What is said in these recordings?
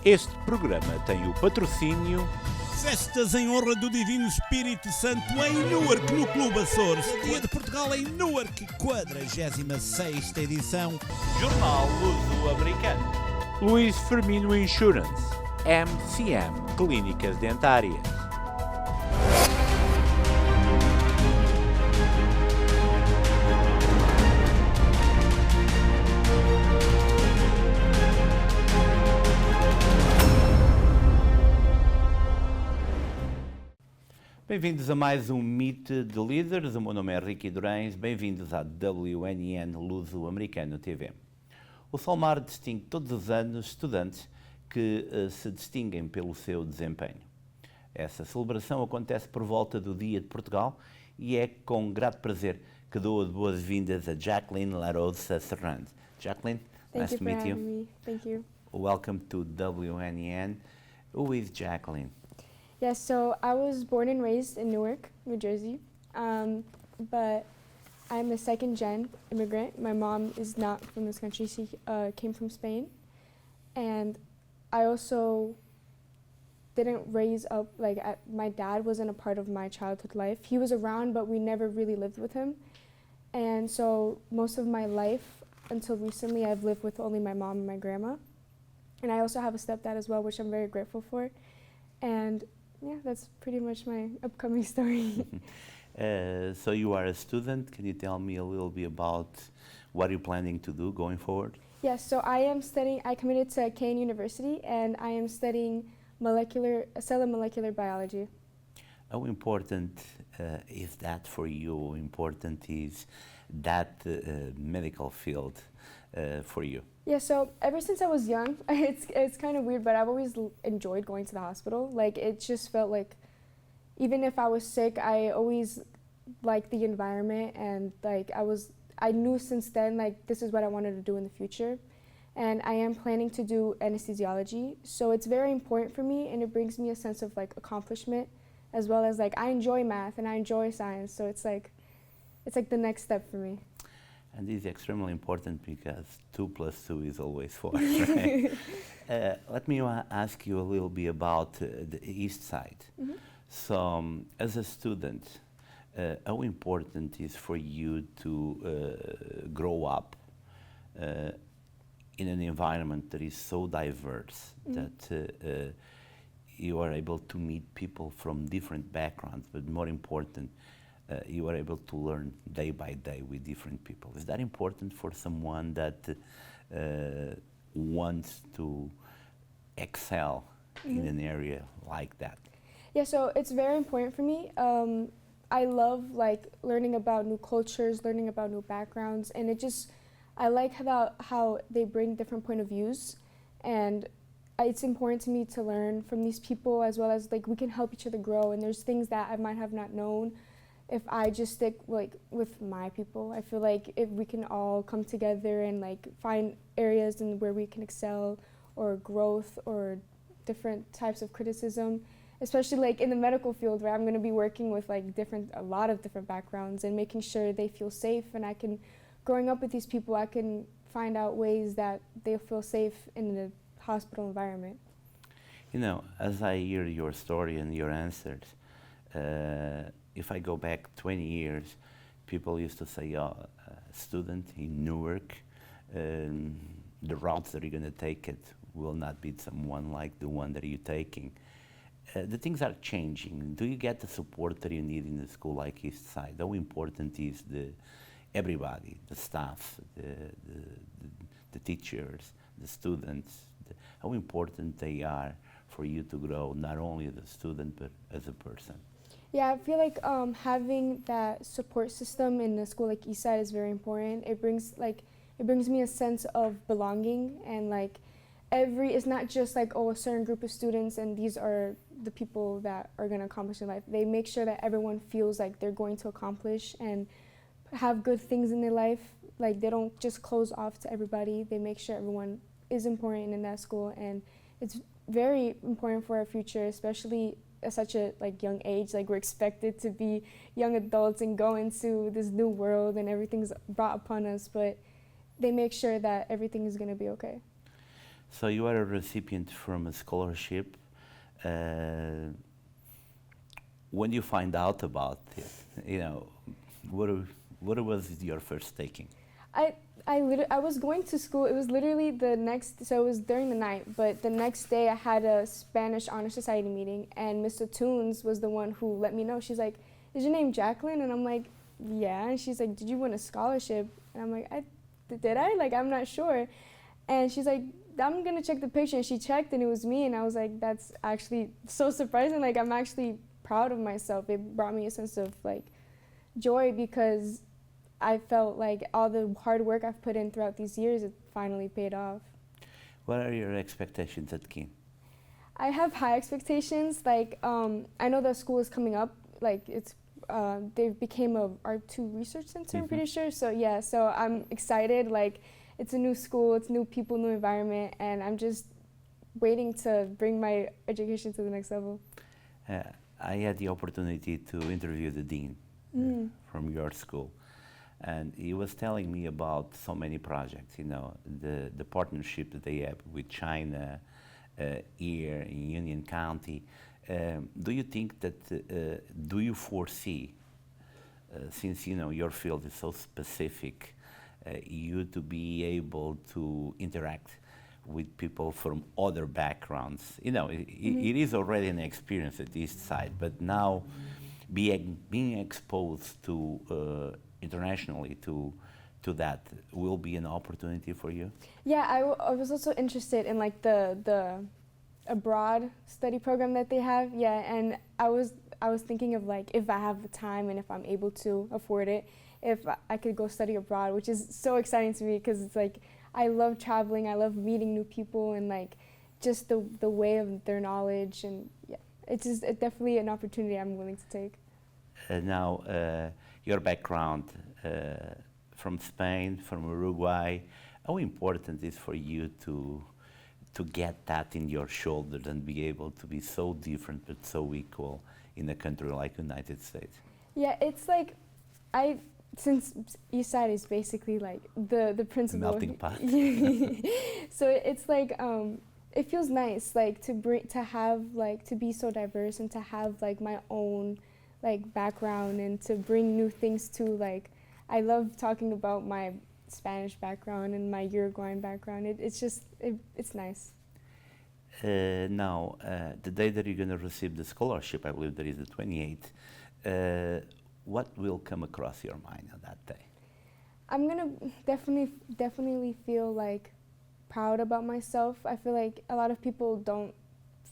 Este programa tem o patrocínio. Festas em honra do Divino Espírito Santo em Newark, no Clube Açores. Dia de Portugal em Newark, 46ª edição. Jornal Luso-Americano. Luís Firmino Insurance. MCM Clínicas Dentárias. Bem-vindos a mais um Meet de Líderes. O meu nome é Ricky Durães. Bem-vindos à WNN Luso-Americano TV. O Solmar distingue todos os anos estudantes que se distinguem pelo seu desempenho. Essa celebração acontece por volta do Dia de Portugal e é com grato prazer que dou as boas-vindas a Jacqueline Larrosa-Serans. Jacqueline, nice to meet you. Me. Thank you. Welcome to WNN. Who is Jacqueline? Yeah, so I was born and raised in Newark, New Jersey, but I'm a second-gen immigrant. My mom is not from this country. She came from Spain. And I also didn't raise up, my dad wasn't a part of my childhood life. He was around, but we never really lived with him. And so most of my life, until recently, I've lived with only my mom and my grandma. And I also have a stepdad as well, which I'm very grateful for. And yeah, that's pretty much my upcoming story. So you are a student. Can you tell me a little bit about what you're planning to do going forward? Yes, so I committed to Kane University, and I am studying cell and molecular biology. How important is that for you? How important is that medical field for you? Yeah, so ever since I was young, it's kind of weird, but I've always enjoyed going to the hospital. Like, it just felt like, even if I was sick, I always liked the environment, and I knew since then, this is what I wanted to do in the future. And I am planning to do anesthesiology, so it's very important for me, and it brings me a sense of accomplishment, as well as I enjoy math and I enjoy science, so it's like the next step for me. And this is extremely important because 2 + 2 is always 4. Right? Let me ask you a little bit about the East Side. Mm-hmm. So, as a student, how important is for you to grow up in an environment that is so diverse, mm-hmm. that you are able to meet people from different backgrounds, but more important, you are able to learn day by day with different people. Is that important for someone that wants to excel mm-hmm. in an area like that? Yeah, so it's very important for me. I love learning about new cultures, learning about new backgrounds, and I like how they bring different point of views, and it's important to me to learn from these people, as well as we can help each other grow, and there's things that I might have not known if I just stick with my people. I feel like if we can all come together and find areas where we can excel, or growth, or different types of criticism, especially in the medical field, where I'm going to be working with a lot of different backgrounds and making sure they feel safe, and growing up with these people, I can find out ways that they feel safe in the hospital environment. You know, as I hear your story and your answers, if I go back 20 years, people used to say, a student in Newark, the routes that you're going to take it will not be someone like the one that you're taking. The things are changing. Do you get the support that you need in a school like East Side? How important is everybody, the staff, the teachers, the students, how important they are for you to grow, not only as a student, but as a person? Yeah, I feel like having that support system in a school like Eastside is very important. It brings me a sense of belonging, and it's not just a certain group of students and these are the people that are going to accomplish in life. They make sure that everyone feels like they're going to accomplish and have good things in their life. They don't just close off to everybody. They make sure everyone is important in that school, and it's very important for our future, especially at such a young age. We're expected to be young adults and go into this new world, and everything's brought upon us, but they make sure that everything is going to be okay. So you are a recipient from a scholarship. Uh, when you find out about it, you know, what, what was your first taking? I I was going to school. It was literally the next, so it was during the night, but the next day I had a Spanish Honor Society meeting, and Mr. Toons was the one who let me know. She's like, "Is your name Jacqueline?" And I'm like, "Yeah." And she's like, "Did you win a scholarship?" And I'm like, Did I? Like, I'm not sure." And she's like, "I'm gonna check the picture." And she checked, and it was me. And I was like, "That's actually so surprising. Like, I'm actually proud of myself." It brought me a sense of like joy because I felt like all the hard work I've put in throughout these years, it finally paid off. What are your expectations at King? I have high expectations. Like, I know the school is coming up. Like, they became a R2 research center, I'm pretty sure. So yeah, so I'm excited. Like, it's a new school, it's new people, new environment, and I'm just waiting to bring my education to the next level. I had the opportunity to interview the dean from your school, and he was telling me about so many projects. You know, the partnership that they have with China here in Union County. Do you think that? Do you foresee, since you know your field is so specific, you to be able to interact with people from other backgrounds? You know, it is already an experience at East Side, but now being exposed to internationally to that will be an opportunity for you. Yeah, I was also interested in like the abroad study program that they have. Yeah, and I was thinking of like if I have the time and if I'm able to afford it, if I could go study abroad, which is so exciting to me because it's like I love traveling, I love meeting new people and like just the way of their knowledge, and yeah, it's just definitely an opportunity I'm willing to take. Now, your background from Spain, from Uruguay, how important is for you to get that in your shoulders and be able to be so different but so equal in a country like United States? Yeah, it's like since Eastside is basically like the principal Melting pot. so it's like it feels nice like to have like to be so diverse and to have like my own like background and to bring new things to like I love talking about my Spanish background and my Uruguayan background. It's nice. Now, the day that you're going to receive the scholarship, I believe that is the 28th, what will come across your mind on that day? I'm gonna definitely feel like proud about myself. I feel like a lot of people don't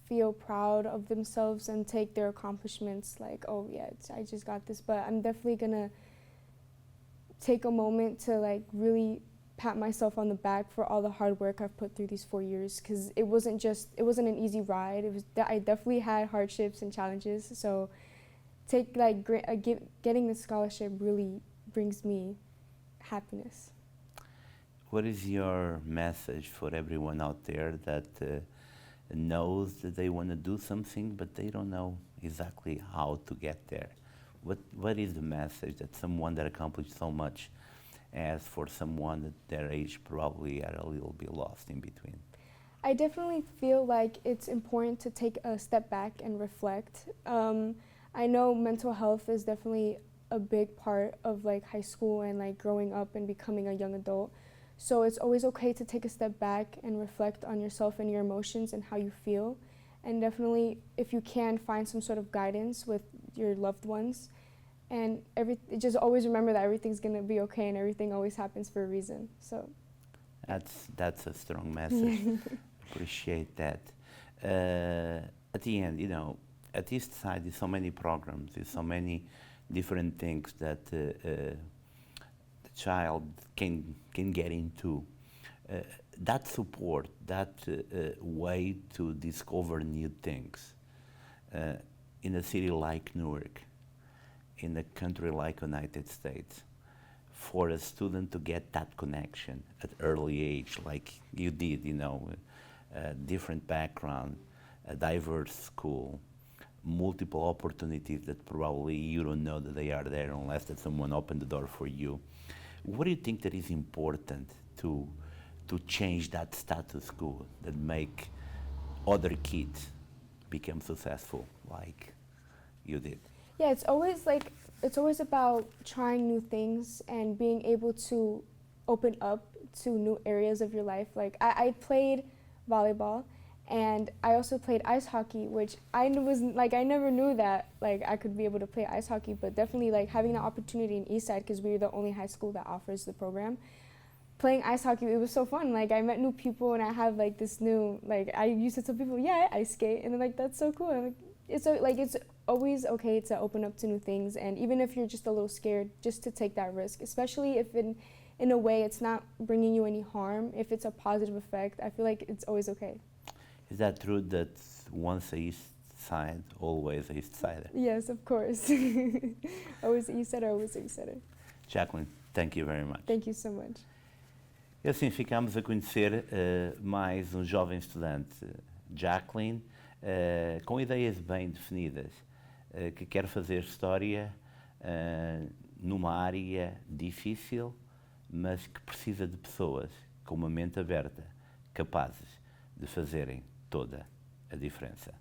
feel proud of themselves and take their accomplishments like, oh yeah, I just got this, but I'm definitely gonna take a moment to like really pat myself on the back for all the hard work I've put through these 4 years, because it wasn't an easy ride. I definitely had hardships and challenges. So getting the scholarship really brings me happiness. What is your message for everyone out there that knows that they want to do something but they don't know exactly how to get there? What is the message that someone that accomplished so much as for someone at their age probably are a little bit lost in between? I definitely feel like it's important to take a step back and reflect. I know mental health is definitely a big part of like high school and like growing up and becoming a young adult. So it's always okay to take a step back and reflect on yourself and your emotions and how you feel. And definitely, if you can, find some sort of guidance with your loved ones. And just always remember that everything's gonna be okay and everything always happens for a reason. So that's a strong message. Appreciate that. At the end, you know, at East Side, there's so many programs, there's so many different things that the child can get into. That support, that way to discover new things in a city like Newark, in a country like United States, for a student to get that connection at early age, like you did, you know, different background, a diverse school, multiple opportunities that probably you don't know that they are there unless that someone opened the door for you. What do you think that is important to to change that status quo that make other kids become successful like you did? Yeah, it's always about trying new things and being able to open up to new areas of your life. Like I played volleyball, and I also played ice hockey, which I never knew that like I could be able to play ice hockey, but definitely like having the opportunity in Eastside, because we were the only high school that offers the program. Playing ice hockey, it was so fun. Like I met new people, and I have like this new, like I used to tell people, yeah, I ice skate, and they're like, that's so cool. And it's always okay to open up to new things, and even if you're just a little scared, just to take that risk, especially if in a way it's not bringing you any harm. If it's a positive effect, I feel like it's always okay. Is that true that once a East Side, always a East Sider? Yes, of course. Always East Sider, always East Sider. Jacqueline, thank you very much. Thank you so much. E assim ficamos a conhecer mais um jovem estudante, Jacqueline, com ideias bem definidas, que quer fazer história numa área difícil, mas que precisa de pessoas com uma mente aberta, capazes de fazerem toda a diferença.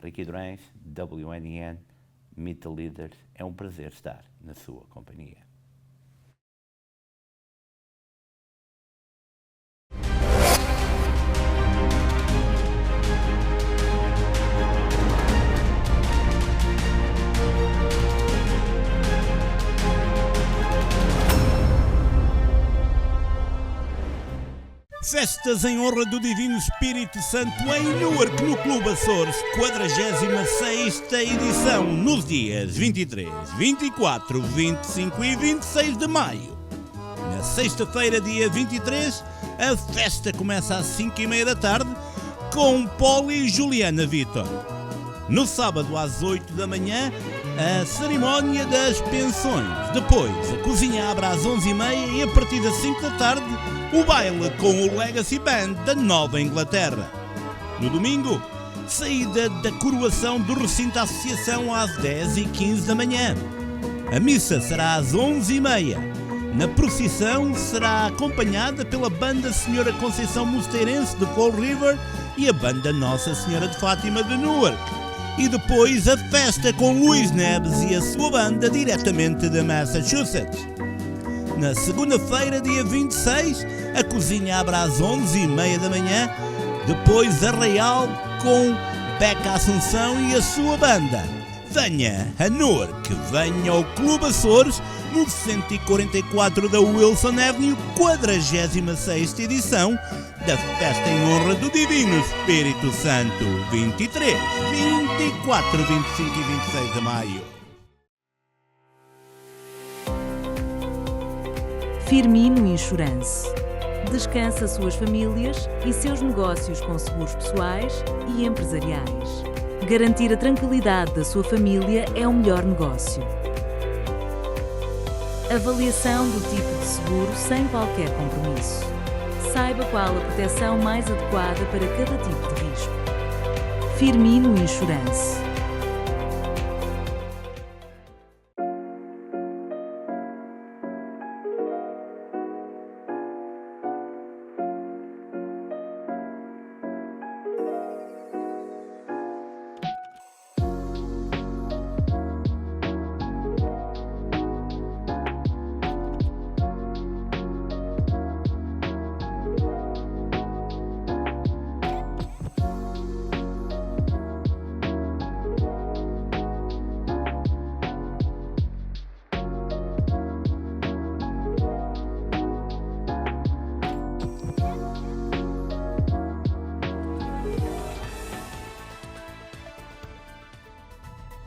Recipient, WNN, Meet the Leaders, é um prazer estar na sua companhia. Festas em honra do Divino Espírito Santo em Newark, no Clube Açores, 46ª edição, nos dias 23, 24, 25 e 26 de maio. Na sexta-feira, dia 23, a festa começa às 5h30 da tarde, com Poli e Juliana Vitor. No sábado, às 8 da manhã, a cerimónia das pensões. Depois, a cozinha abre às 11h30 e a partir das 5 da tarde, o baile com o Legacy Band da Nova Inglaterra. No domingo, saída da coroação do recinto da associação às 10h15 da manhã. A missa será às 11h30. Na procissão será acompanhada pela banda Senhora Conceição Mosteirense de Fall River e a banda Nossa Senhora de Fátima de Newark. E depois a festa com Luís Neves e a sua banda diretamente de Massachusetts. Na segunda-feira, dia 26, a cozinha abre às 11h30 da manhã, depois Arraial com Beca Assunção e a sua banda. Venha a Newark, venha ao Clube Açores, no 144 da Wilson Avenue, 46ª edição da Festa em Honra do Divino Espírito Santo, 23, 24, 25 e 26 de maio. Firmino Insurance. Descansa suas famílias e seus negócios com seguros pessoais e empresariais. Garantir a tranquilidade da sua família é o melhor negócio. Avaliação do tipo de seguro sem qualquer compromisso. Saiba qual a proteção mais adequada para cada tipo de risco. Firmino Insurance.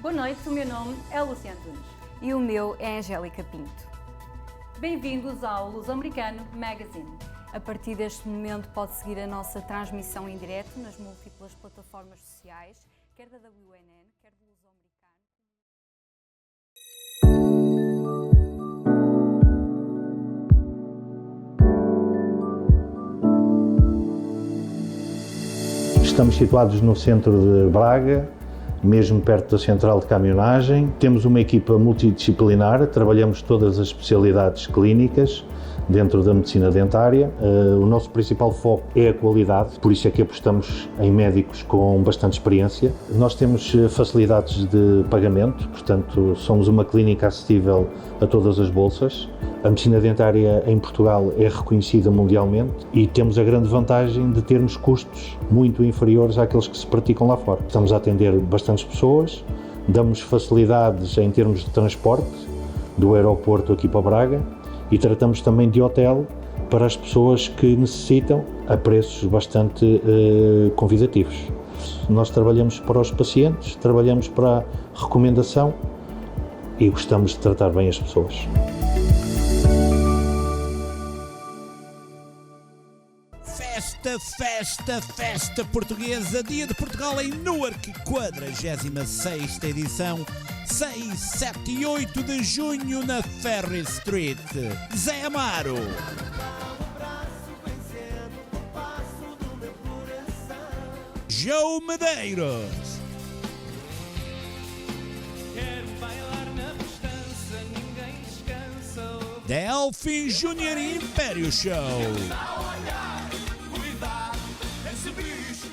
Boa noite, o meu nome é Luciano Tunes. E o meu é Angélica Pinto. Bem-vindos ao Luso-Americano Magazine. A partir deste momento pode seguir a nossa transmissão em direto nas múltiplas plataformas sociais, quer da WNN, quer do Luso-Americano. Estamos situados no centro de Braga, mesmo perto da central de caminhonagem. Temos uma equipa multidisciplinar, trabalhamos todas as especialidades clínicas, dentro da medicina dentária. O nosso principal foco é a qualidade, por isso é que apostamos em médicos com bastante experiência. Nós temos facilidades de pagamento, portanto somos uma clínica acessível a todas as bolsas. A medicina dentária em Portugal é reconhecida mundialmente e temos a grande vantagem de termos custos muito inferiores àqueles que se praticam lá fora. Estamos a atender bastantes pessoas, damos facilidades em termos de transporte do aeroporto aqui para Braga e tratamos também de hotel para as pessoas que necessitam a preços bastante convidativos. Nós trabalhamos para os pacientes, trabalhamos para a recomendação e gostamos de tratar bem as pessoas. Festa portuguesa, Dia de Portugal em Newark, 46ª edição, 6, 7 e 8 de junho na Ferry Street. Zé Amaro. João Medeiros. Delfim Júnior Império Show.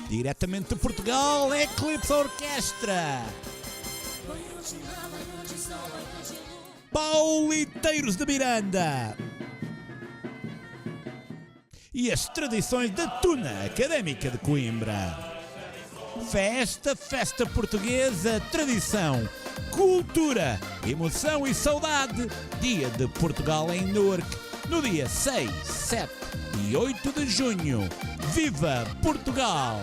Diretamente de Portugal, Eclipse Orquestra. Pauliteiros de Miranda. E as tradições da Tuna Académica de Coimbra. Festa portuguesa, tradição, cultura, emoção e saudade. Dia de Portugal em Newark, no dia 6, 7 e 8 de junho. Viva Portugal!